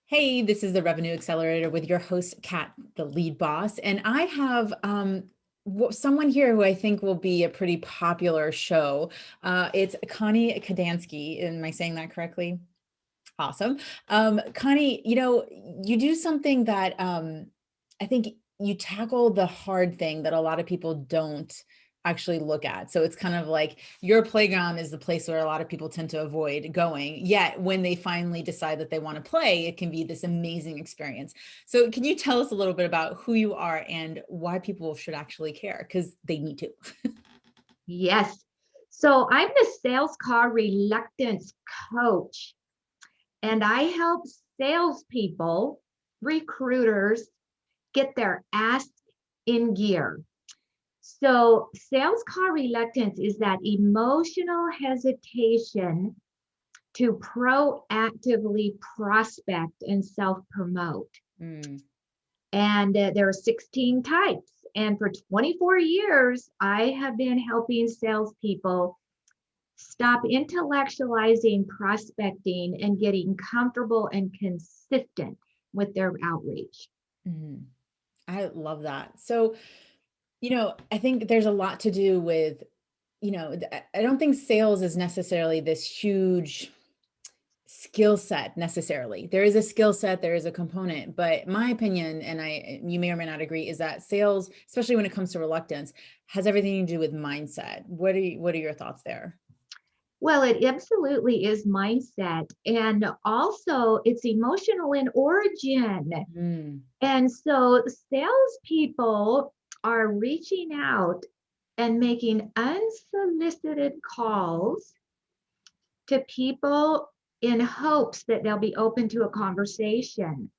Hey, this is the Revenue Accelerator with your host, Kat, the lead boss. And I have someone here who I think will be a pretty popular show. It's Connie Kadansky. Am I saying that correctly? Awesome. Connie, you do something that I think you tackle the hard thing that a lot of people don't actually look at. So it's kind of like your playground is the place where a lot of people tend to avoid going. Yet when they finally decide that they want to play, it can be this amazing experience. So can you tell us a little bit about who you are and why people should actually care? Because they need to. Yes. So I'm the sales call reluctance coach, and I help salespeople, recruiters get their ass in gear. So sales call reluctance is that emotional hesitation to proactively prospect and self-promote. Mm. And there are 16 types. And for 24 years, I have been helping salespeople stop intellectualizing prospecting and getting comfortable and consistent with their outreach. Mm. I love that. So, I think there's a lot to do with, I don't think sales is necessarily this huge skill set necessarily. There is a skill set, there is a component, but my opinion, and you may or may not agree, is that sales, especially when it comes to reluctance, has everything to do with mindset. What are your thoughts there? Well, it absolutely is mindset, and also it's emotional in origin. Mm. And so salespeople are reaching out and making unsolicited calls to people in hopes that they'll be open to a conversation.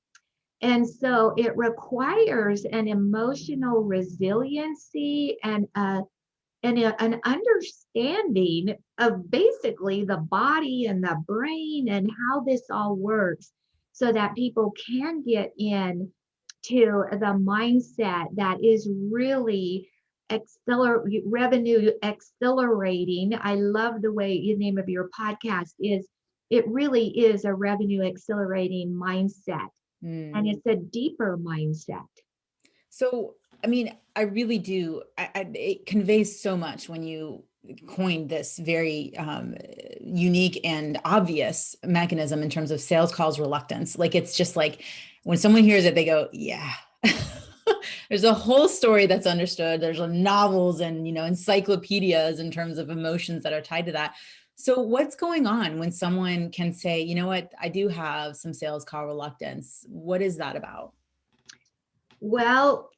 And so it requires an emotional resiliency and an understanding of basically the body and the brain and how this all works so that people can get in to the mindset that is really revenue accelerating. I love the way the name of your podcast is. It really is a revenue accelerating mindset, and Mm. it's a deeper mindset. So, I mean, I really do. It conveys so much when you coined this very unique and obvious mechanism in terms of sales calls reluctance. Like, it's just like when someone hears it, they go, yeah. There's a whole story that's understood. There's novels and, encyclopedias in terms of emotions that are tied to that. So what's going on when someone can say, you know what, I do have some sales call reluctance. What is that about? Well,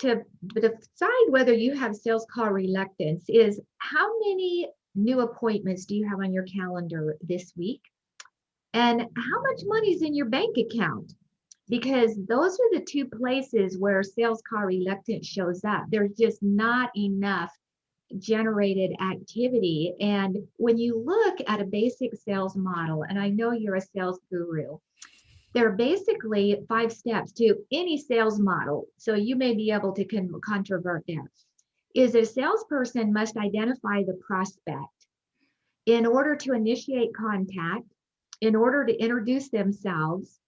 to decide whether you have sales call reluctance is how many new appointments do you have on your calendar this week? And how much money is in your bank account? Because those are the two places where sales call reluctance shows up. There's just not enough generated activity. And when you look at a basic sales model, and I know you're a sales guru, there are basically 5 steps to any sales model. So you may be able to controvert there. Is a salesperson must identify the prospect in order to initiate contact, in order to introduce themselves,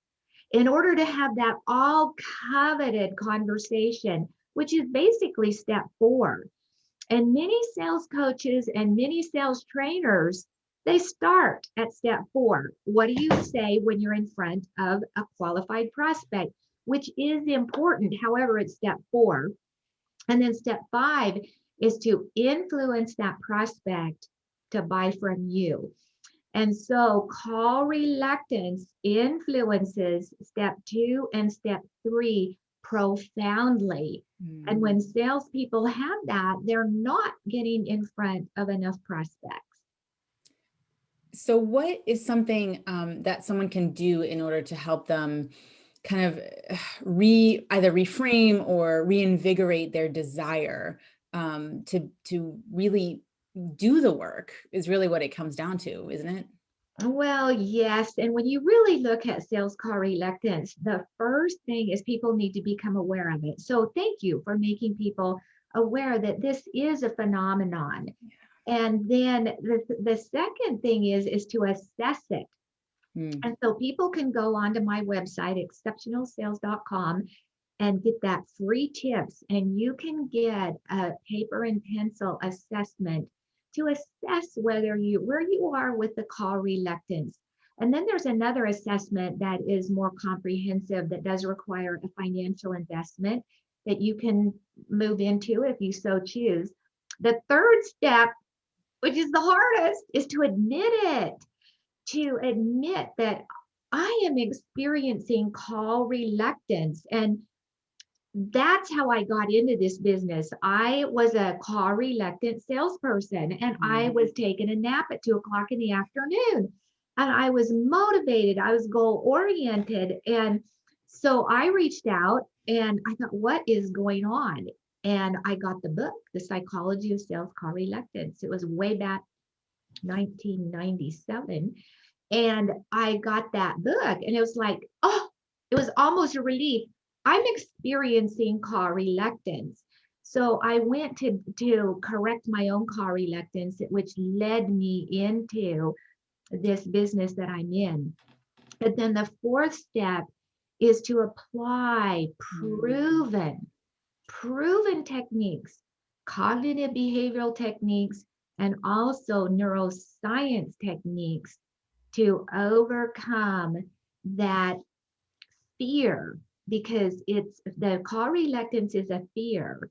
in order to have that all coveted conversation, which is basically step 4. And many sales coaches and many sales trainers, they start at step 4. What do you say when you're in front of a qualified prospect, which is important. However, it's step 4. And then step 5 is to influence that prospect to buy from you. And so call reluctance influences step 2 and step 3 profoundly. And when salespeople have that, they're not getting in front of enough prospects. So what is something that someone can do in order to help them kind of either reframe or reinvigorate their desire to really do the work is really what it comes down to, isn't it? Well, yes. And when you really look at sales call reluctance, the first thing is people need to become aware of it. So thank you for making people aware that this is a phenomenon. And then the second thing is to assess it. Mm. And so people can go onto my website, exceptionalsales.com, and get that free tips. And you can get a paper and pencil assessment to assess where you are with the call reluctance. And then there's another assessment that is more comprehensive that does require a financial investment that you can move into if you so choose. The third step, which is the hardest, is to admit it, to admit that I am experiencing call reluctance. And that's how I got into this business. I was a call reluctant salesperson, and I was taking a nap at 2 o'clock in the afternoon. And I was motivated, I was goal oriented. And so I reached out and I thought, what is going on? And I got the book, The Psychology of Sales Call Reluctance. It was way back 1997. And I got that book, and it was like, oh, it was almost a relief. I'm experiencing call reluctance. So I went to correct my own call reluctance, which led me into this business that I'm in. But then the fourth step is to apply proven techniques, cognitive behavioral techniques, and also neuroscience techniques to overcome that fear, because it's the call reluctance is a fear,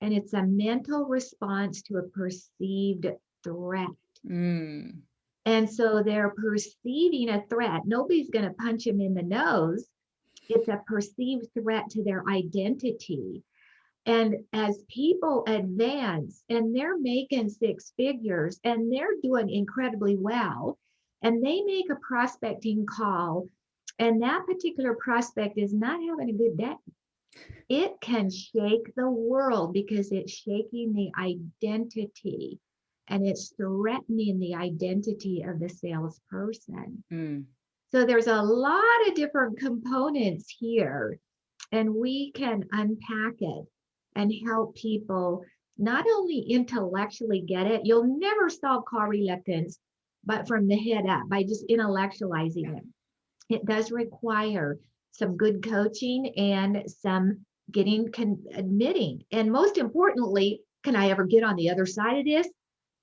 and it's a mental response to a perceived threat. Mm. And so they're perceiving a threat. Nobody's going to punch them in the nose. It's a perceived threat to their identity. And as people advance and they're making six figures and they're doing incredibly well, and they make a prospecting call, and that particular prospect is not having a good day, it can shake the world because it's shaking the identity and it's threatening the identity of the salesperson. Mm. So there's a lot of different components here, and we can unpack it and help people not only intellectually get it. You'll never solve call reluctance, but from the head up by just intellectualizing it. It does require some good coaching and some admitting. And most importantly, can I ever get on the other side of this?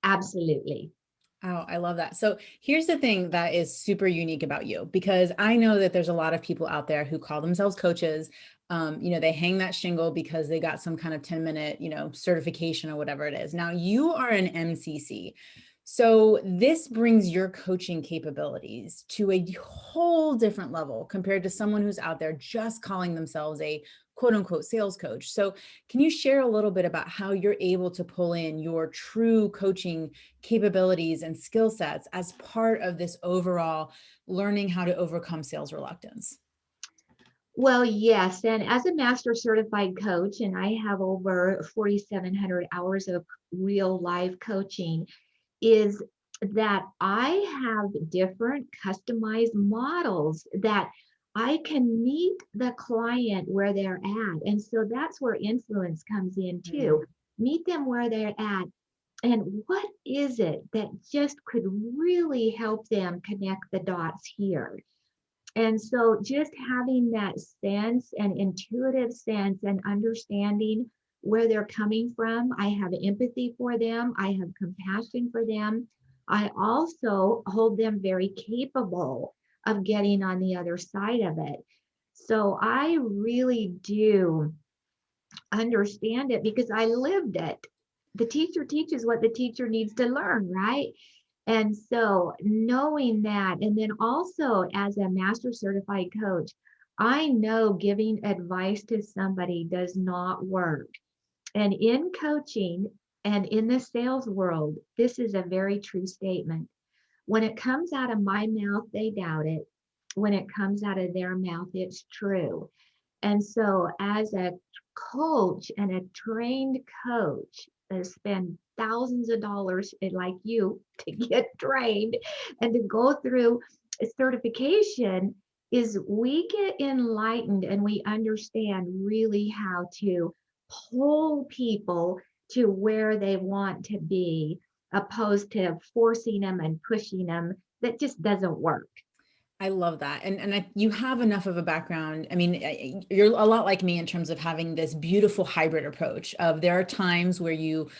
Absolutely. Oh, I love that. So here's the thing that is super unique about you, because I know that there's a lot of people out there who call themselves coaches. They hang that shingle because they got some kind of 10-minute, certification or whatever it is. Now you are an MCC. So this brings your coaching capabilities to a whole different level compared to someone who's out there just calling themselves a quote unquote sales coach. So can you share a little bit about how you're able to pull in your true coaching capabilities and skill sets as part of this overall learning how to overcome sales reluctance? Well, yes. And as a master certified coach, and I have over 4,700 hours of real life coaching, is that I have different customized models that I can meet the client where they're at. And so that's where influence comes in too. Meet them where they're at. And what is it that just could really help them connect the dots here? And so just having that sense and intuitive sense and understanding where they're coming from, I have empathy for them, I have compassion for them. I also hold them very capable of getting on the other side of it. So I really do understand it because I lived it. The teacher teaches what the teacher needs to learn, right? And so knowing that, and then also as a master certified coach, I know giving advice to somebody does not work. And in coaching and in the sales world, this is a very true statement. When it comes out of my mouth, they doubt it. When it comes out of their mouth, it's true. And so as a coach and a trained coach, that spend thousands of dollars like you to get trained and to go through a certification, is we get enlightened and we understand really how to pull people to where they want to be, opposed to forcing them and pushing them. That just doesn't work. I love that. You have enough of a background. I mean, you're a lot like me in terms of having this beautiful hybrid approach of there are times where you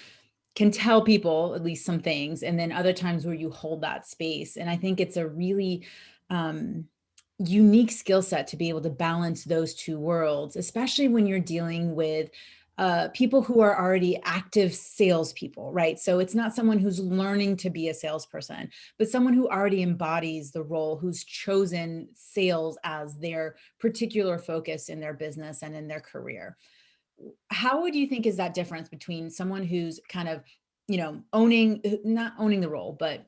can tell people at least some things, and then other times where you hold that space. And I think it's a really unique skill set to be able to balance those two worlds, especially when you're dealing with people who are already active salespeople, right? So it's not someone who's learning to be a salesperson, but someone who already embodies the role, who's chosen sales as their particular focus in their business and in their career. How would you think is that difference between someone who's kind of, not owning the role, but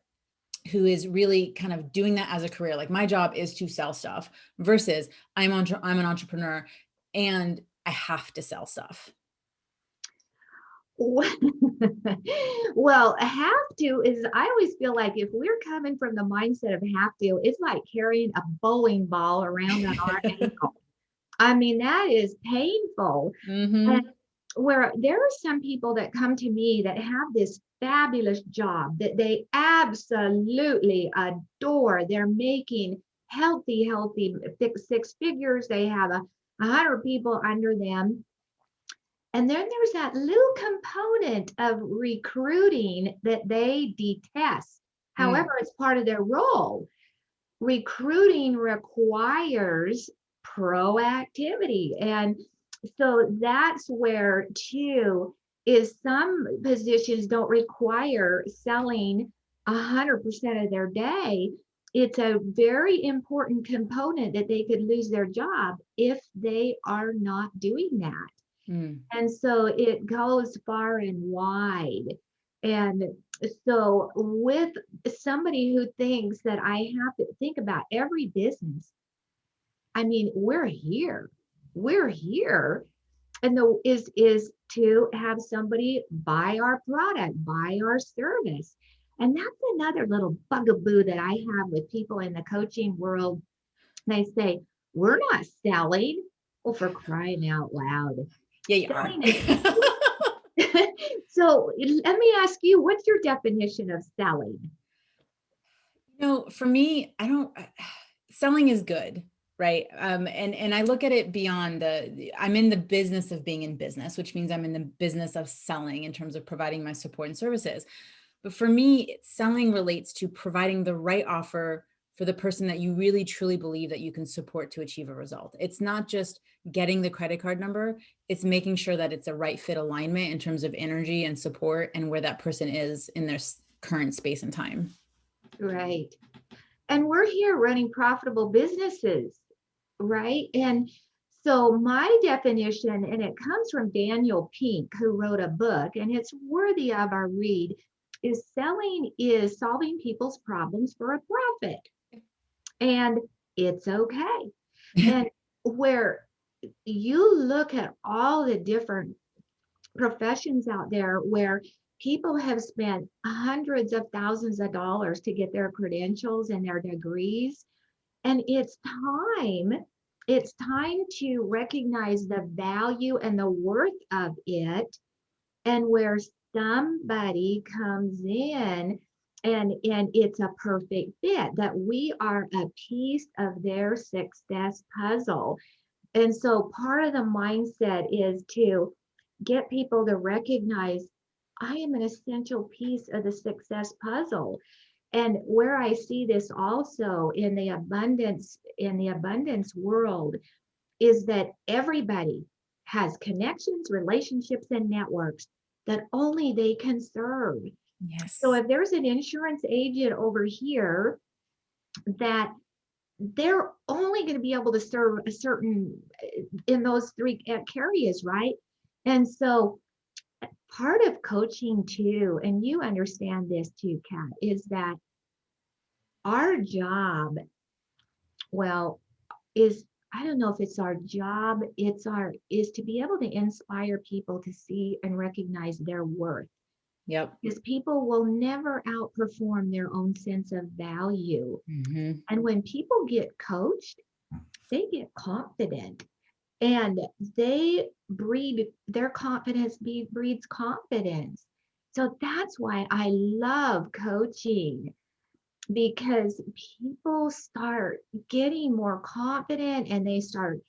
who is really kind of doing that as a career? Like my job is to sell stuff versus I'm an entrepreneur and I have to sell stuff. Well, have to is, I always feel like if we're coming from the mindset of have to, it's like carrying a bowling ball around on our ankle. I mean, that is painful. Mm-hmm. And where there are some people that come to me that have this fabulous job that they absolutely adore. They're making healthy six figures. They have 100 people under them. And then there's that little component of recruiting that they detest. Mm. However, it's part of their role. Recruiting requires proactivity. And so that's where, too, is some positions don't require selling 100% of their day. It's a very important component that they could lose their job if they are not doing that. Mm. And so it goes far and wide. And so with somebody who thinks that I have to think about every business, I mean, we're here. We're here. And the is to have somebody buy our product, buy our service. And that's another little bugaboo that I have with people in the coaching world. They say, we're not selling. Well, for crying out loud. Yeah, you are. Selling is so let me ask you, what's your definition of selling? For me, selling is good, right? And I look at it beyond I'm in the business of being in business, which means I'm in the business of selling in terms of providing my support and services. But for me, selling relates to providing the right offer for the person that you really truly believe that you can support to achieve a result. It's not just getting the credit card number, it's making sure that it's a right fit alignment in terms of energy and support and where that person is in their current space and time. Right. And we're here running profitable businesses, right? And so my definition, and it comes from Daniel Pink, who wrote a book, and it's worthy of our read, is selling is solving people's problems for a profit. And it's okay. And where you look at all the different professions out there where people have spent hundreds of thousands of dollars to get their credentials and their degrees. And it's time to recognize the value and the worth of it, and where somebody comes in and it's a perfect fit, that we are a piece of their success puzzle. And so part of the mindset is to get people to recognize I am an essential piece of the success puzzle. And where I see this also in the abundance world is that everybody has connections, relationships, and networks that only they can serve. Yes. So if there's an insurance agent over here that they're only going to be able to serve a certain in those three areas, right? And so part of coaching too, and you understand this too, Kat, is that our job, well, is, I don't know if it's our job, is to be able to inspire people to see and recognize their worth. Yep. Because people will never outperform their own sense of value. Mm-hmm. And when people get coached, they get confident, and their confidence breeds confidence. So that's why I love coaching. because people start getting more confident and they start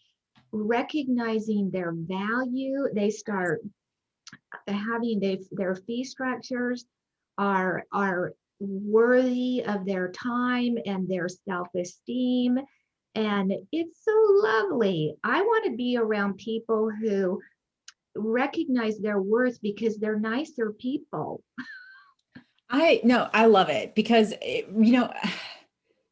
recognizing their value. They start having their fee structures are worthy of their time and their self-esteem. And it's so lovely. I want to be around people who recognize their worth because they're nicer people. I love it because I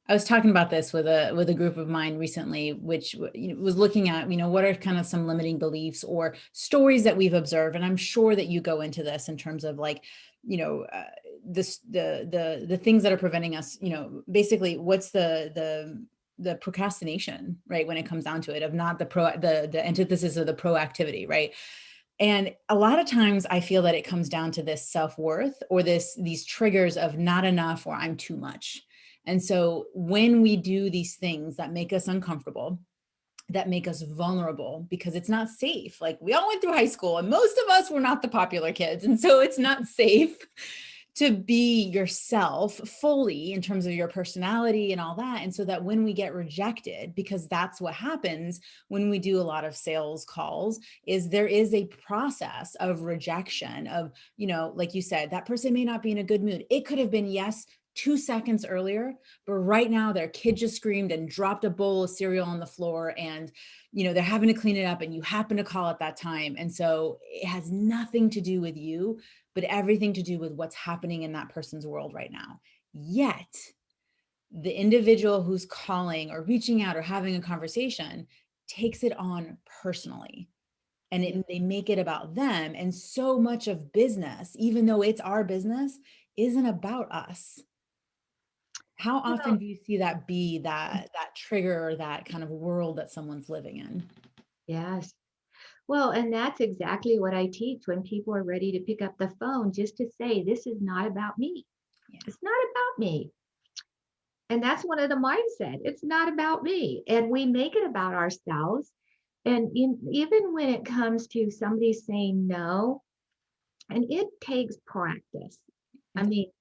was talking about this with a group of mine recently, which was looking at what are kind of some limiting beliefs or stories that we've observed, and I'm sure that you go into this in terms of like this the things that are preventing us. Basically, what's the procrastination, right? When it comes down to it, of not the antithesis of the proactivity, right? And a lot of times I feel that it comes down to this self-worth or these triggers of not enough or I'm too much. And so when we do these things that make us uncomfortable, that make us vulnerable because it's not safe. Like we all went through high school and most of us were not the popular kids. And so it's not safe to be yourself fully in terms of your personality and all that. And so that when we get rejected, because that's what happens when we do a lot of sales calls, is there is a process of rejection of, like you said, that person may not be in a good mood. It could have been, yes, 2 seconds earlier, but right now their kid just screamed and dropped a bowl of cereal on the floor and they're having to clean it up and you happen to call at that time. And so it has nothing to do with you, but everything to do with what's happening in that person's world right now. Yet the individual who's calling or reaching out or having a conversation takes it on personally. And they make it about them. And so much of business, even though it's our business, isn't about us. How often Well, do you see that be that trigger or that kind of world that someone's living in? yes. Well, and that's exactly what I teach when people are ready to pick up the phone, just to say, this is not about me. Yeah. It's not about me. And that's one of the mindset. It's not about me. And we make it about ourselves. And even when it comes to somebody saying no, and it takes practice. I mean,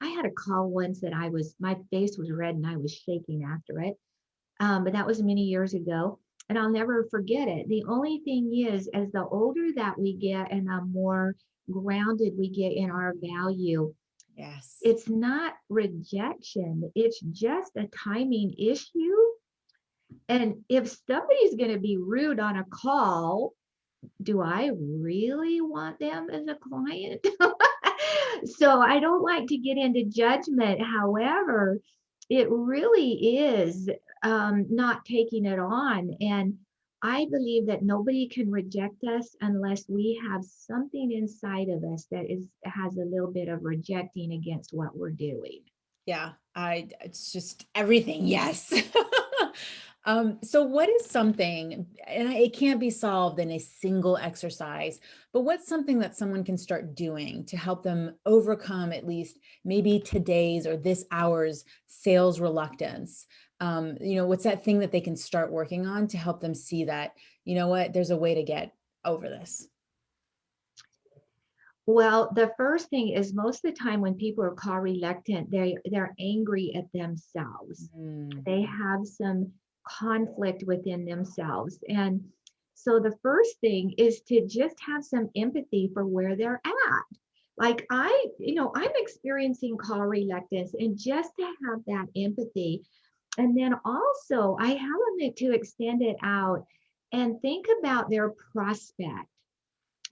I had a call once that my face was red and I was shaking after it. But that was many years ago. And I'll never forget it. The only thing is, as the older that we get and the more grounded we get in our value, Yes. it's not rejection, it's just a timing issue. And if somebody's going to be rude on a call, do I really want them as a client? So I don't like to get into judgment. However, it really is not taking it on. And I believe that nobody can reject us unless we have something inside of us that has a little bit of rejecting against what we're doing. Yeah, it's just everything. Yes. So what is something, and it can't be solved in a single exercise, but what's something that someone can start doing to help them overcome at least maybe today's or this hour's sales reluctance? What's that thing that they can start working on to help them see that, there's a way to get over this? Well, the first thing is, most of the time when people are call reluctant, they're angry at themselves. Mm, They have some conflict within themselves. And so the first thing is to just have some empathy for where they're at. Like I'm experiencing call reluctance, and just to have that empathy. And then also I have them to extend it out and think about their prospect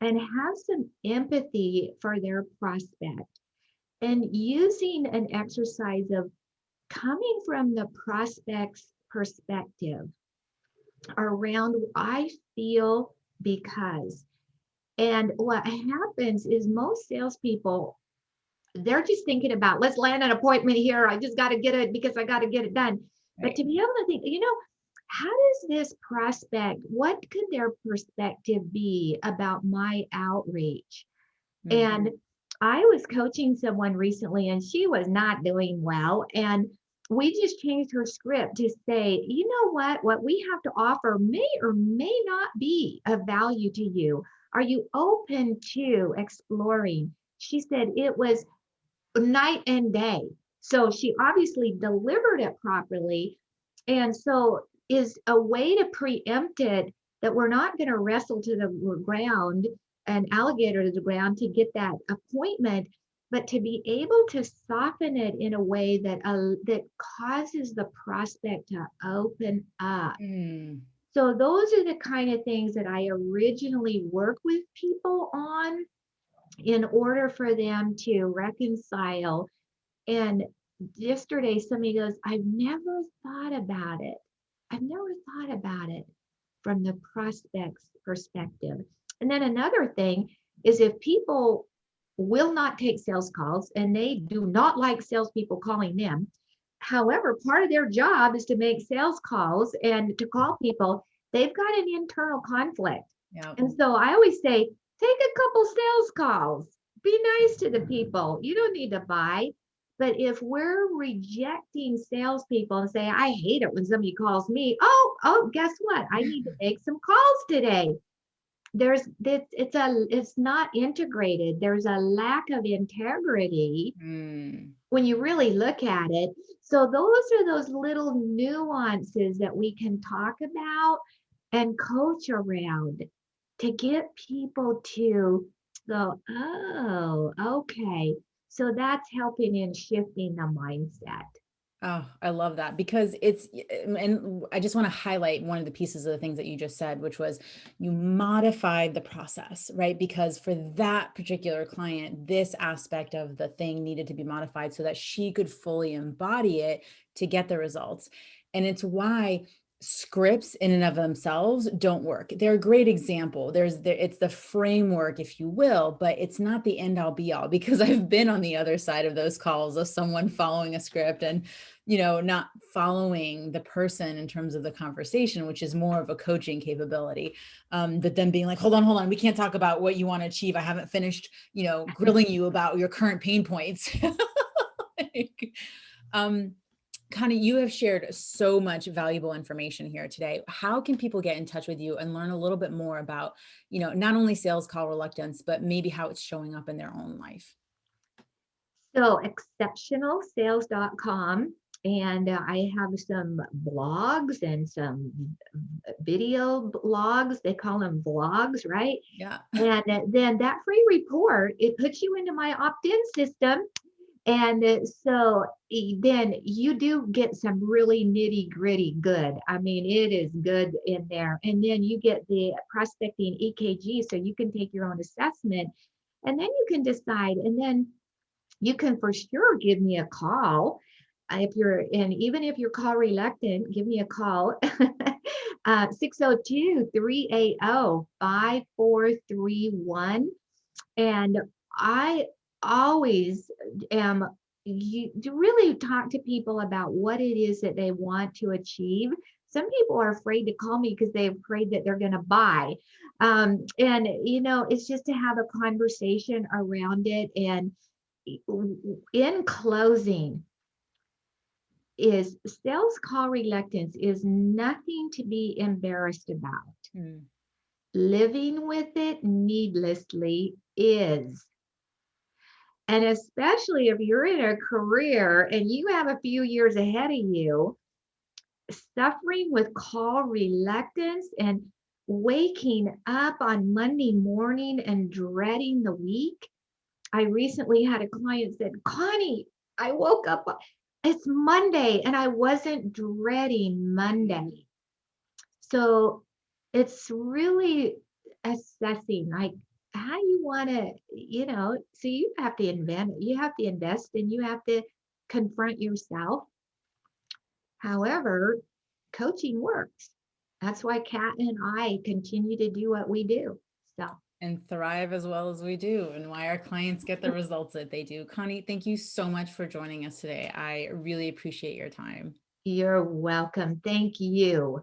and have some empathy for their prospect, and using an exercise of coming from the prospect's perspective around I feel because. And what happens is most salespeople, they're just thinking about, let's land an appointment here. I just got to get it because I got to get it done. But right. to be able to think, how does this prospect, what could their perspective be about my outreach? Mm, And I was coaching someone recently and she was not doing well. And we just changed her script to say, you know what we have to offer may or may not be of value to you. Are you open to exploring? She said it was night and day. So she obviously delivered it properly. And so is a way to preempt it that we're not going to wrestle to the ground and alligator to the ground to get that appointment, but to be able to soften it in a way that that causes the prospect to open up. Mm. So those are the kind of things that I originally work with people on in order for them to reconcile. And yesterday, somebody goes, I've never thought about it. I've never thought about it from the prospect's perspective. And then another thing is if people will not take sales calls and they do not like salespeople calling them. However, part of their job is to make sales calls and to call people. They've got an internal conflict. Yeah. And so I always say, take a couple sales calls. Be nice to the people. You don't need to buy. But if we're rejecting salespeople and say, I hate it when somebody calls me, guess what? I need to make some calls today. It's not integrated. There's a lack of integrity when you really look at it. So those are those little nuances that we can talk about and coach around to get people to go, oh, okay. So that's helping in shifting the mindset. Oh, I love that because and I just want to highlight one of the pieces of the things that you just said, which was you modified the process, right? Because for that particular client, this aspect of the thing needed to be modified so that she could fully embody it to get the results. And it's why scripts in and of themselves don't work. They're a great example. It's the framework, if you will, but it's not the end all be all, because I've been on the other side of those calls of someone following a script and, not following the person in terms of the conversation, which is more of a coaching capability. But then being like, hold on, we can't talk about what you want to achieve. I haven't finished, grilling you about your current pain points. Connie, you have shared so much valuable information here today. How can people get in touch with you and learn a little bit more about, not only sales call reluctance, but maybe how it's showing up in their own life? So exceptionalsales.com. And I have some blogs and some video blogs. They call them vlogs, right? Yeah. And then that free report, it puts you into my opt-in system. And so then you do get some really nitty gritty good. I mean, it is good in there. And then you get the prospecting EKG, so you can take your own assessment and then you can decide. And then you can for sure give me a call. Even if you're call reluctant, give me a call. 602-380-5431. And I always am to really talk to people about what it is that they want to achieve. Some people are afraid to call me because they're afraid that they're going to buy. And, it's just to have a conversation around it. And in closing, is sales call reluctance is nothing to be embarrassed about. Living with it needlessly is. And especially if you're in a career and you have a few years ahead of you, suffering with call reluctance and waking up on Monday morning and dreading the week. I recently had a client said, Connie, I woke up, it's Monday and I wasn't dreading Monday. So it's really assessing like how you want to, so you have to invest and you have to confront yourself. However, coaching works. That's why Kat and I continue to do what we do. And thrive as well as we do, and why our clients get the results that they do. Connie, thank you so much for joining us today. I really appreciate your time. You're welcome. Thank you.